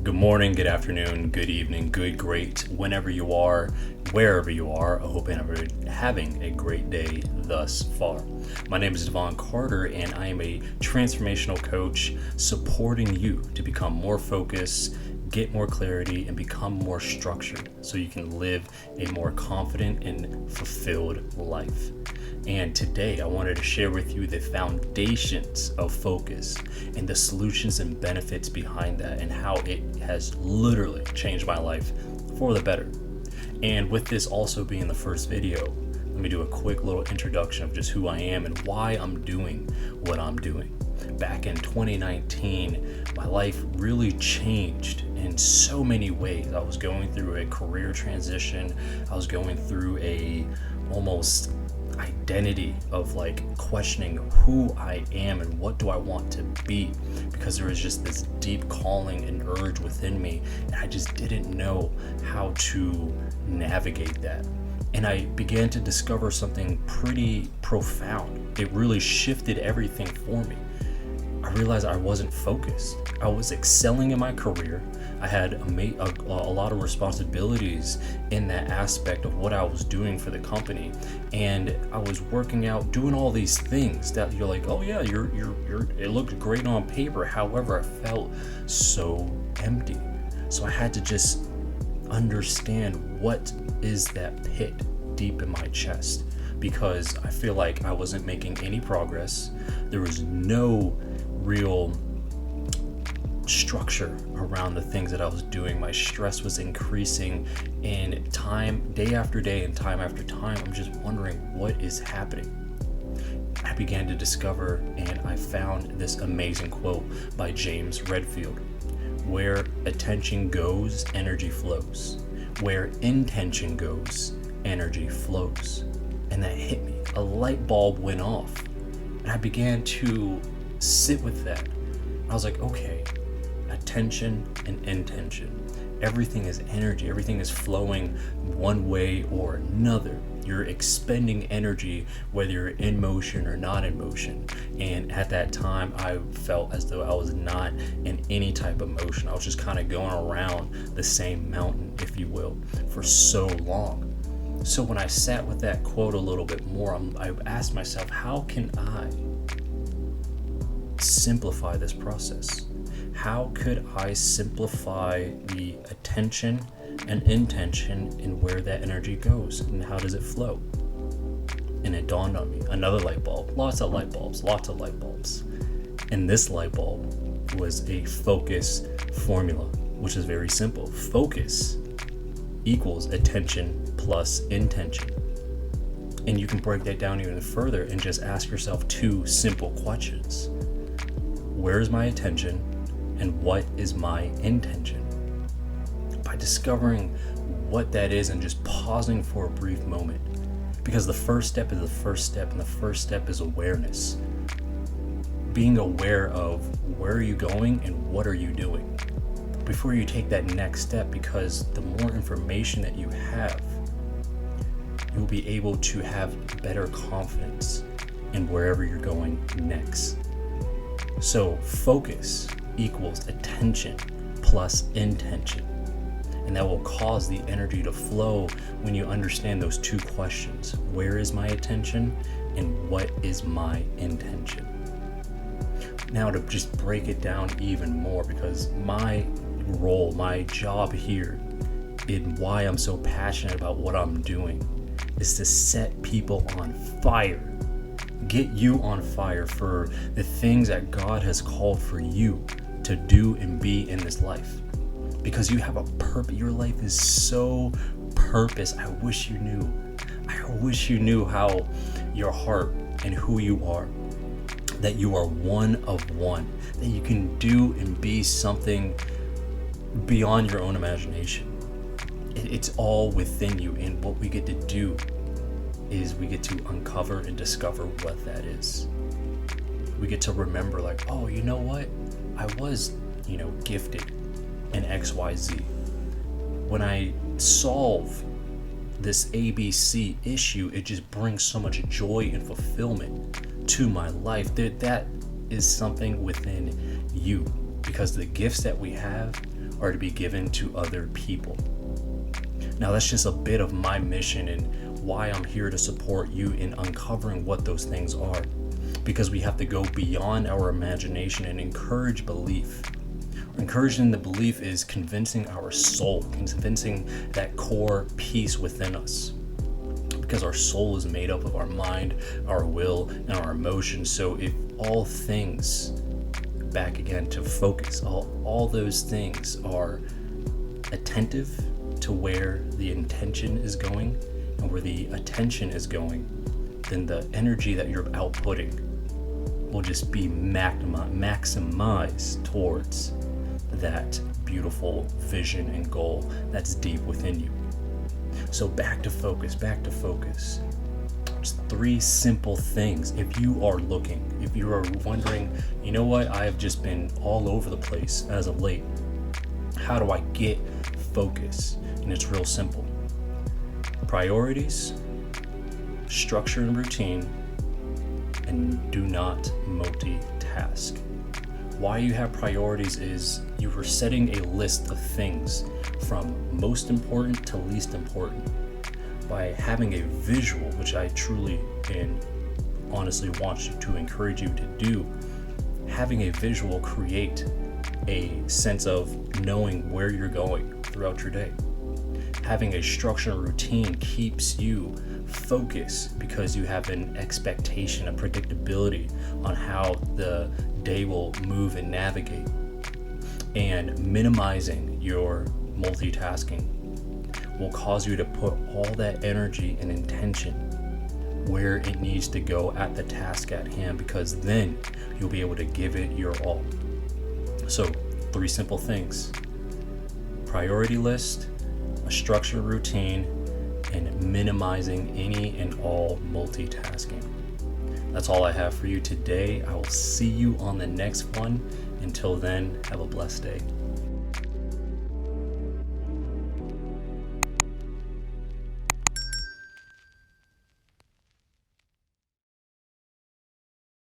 Good morning, good afternoon, good evening, good, great, whenever you are, wherever you are. I hope you're having a great day thus far. My name is Devon Carter, and I am a transformational coach supporting you to become more focused, get more clarity, and become more structured so you can live a more confident and fulfilled life. And today I wanted to share with you the foundations of focus and the solutions and benefits behind that and how it has literally changed my life for the better. And with this also being the first video, let me do a quick little introduction of just who I am and why I'm doing what I'm doing. Back in 2019, my life really changed in so many ways. I was going through a career transition. I was going through a almost identity of questioning who I am and what do I want to be, because there was just this deep calling and urge within me, and I just didn't know how to navigate that. And I began to discover something pretty profound. It really shifted everything for me. I realized I wasn't focused. I was excelling in my career. I had a lot of responsibilities in that aspect of what I was doing for the company, and I was working out, doing all these things that you're like, oh yeah, you're it looked great on paper. However, I felt so empty. So I had to just understand what is that pit deep in my chest, because I feel like I wasn't making any progress. There was no real structure around the things that I was doing. My stress was increasing, and day after day and time after time, I'm just wondering what is happening. I began to discover, and I found this amazing quote by James Redfield: where attention goes, energy flows. Where intention goes, energy flows. And that hit me. A light bulb went off, and I began to sit with that. I was like, okay, attention and intention. Everything is energy. Everything is flowing one way or another. You're expending energy whether you're in motion or not in motion. And at that time, I felt as though I was not in any type of motion. I was just kind of going around the same mountain, if you will, for so long. So when I sat with that quote a little bit more, I asked myself, how can I simplify this process? How could I simplify the attention and intention and where that energy goes, and how does it flow? And it dawned on me, another light bulb, lots of light bulbs. And this light bulb was a focus formula, which is very simple. Focus equals attention plus intention. And you can break that down even further and just ask yourself two simple questions. Where is my attention, and what is my intention? By discovering what that is and just pausing for a brief moment, because the first step is the first step, and the first step is awareness. Being aware of where are you going and what are you doing before you take that next step, because the more information that you have, you'll be able to have better confidence in wherever you're going next. So focus equals attention plus intention. And that will cause the energy to flow when you understand those two questions. Where is my attention, and what is my intention? Now, to just break it down even more, because my role, my job here, and why I'm so passionate about what I'm doing, is to set people on fire. Get you on fire for the things that God has called for you to do and be in this life. Because you have a purpose. Your life is so purpose. I wish you knew how your heart and who you are, that you are one of one, that you can do and be something beyond your own imagination. It's all within you, and what we get to do is we get to uncover and discover what that is. We get to remember, oh, you know what? I was, gifted in XYZ. When I solve this ABC issue, it just brings so much joy and fulfillment to my life. That is something within you, because the gifts that we have are to be given to other people. Now, that's just a bit of my mission and why I'm here to support you in uncovering what those things are. Because we have to go beyond our imagination and encourage belief. Encouraging the belief is convincing our soul, convincing that core peace within us. Because our soul is made up of our mind, our will, and our emotions. So if all things, back again to focus, all those things are attentive to where the intention is going and where the attention is going, then the energy that you're outputting will just be maximized towards that beautiful vision and goal that's deep within you. So back to focus. Just 3 simple things. If you are looking, if you are wondering, you know what, I have just been all over the place as of late. How do I get focus? And it's real simple. Priorities, structure and routine, and do not multitask. Why you have priorities is you are setting a list of things from most important to least important. By having a visual, which I truly and honestly want you to encourage you to do, having a visual create a sense of knowing where you're going throughout your day. Having a structure and routine keeps you focused because you have an expectation, a predictability on how the day will move and navigate. And minimizing your multitasking will cause you to put all that energy and intention where it needs to go at the task at hand, because then you'll be able to give it your all. So 3 simple things: priority list, a structured routine, and minimizing any and all multitasking. That's all I have for you today. I will see you on the next one. Until then, have a blessed day.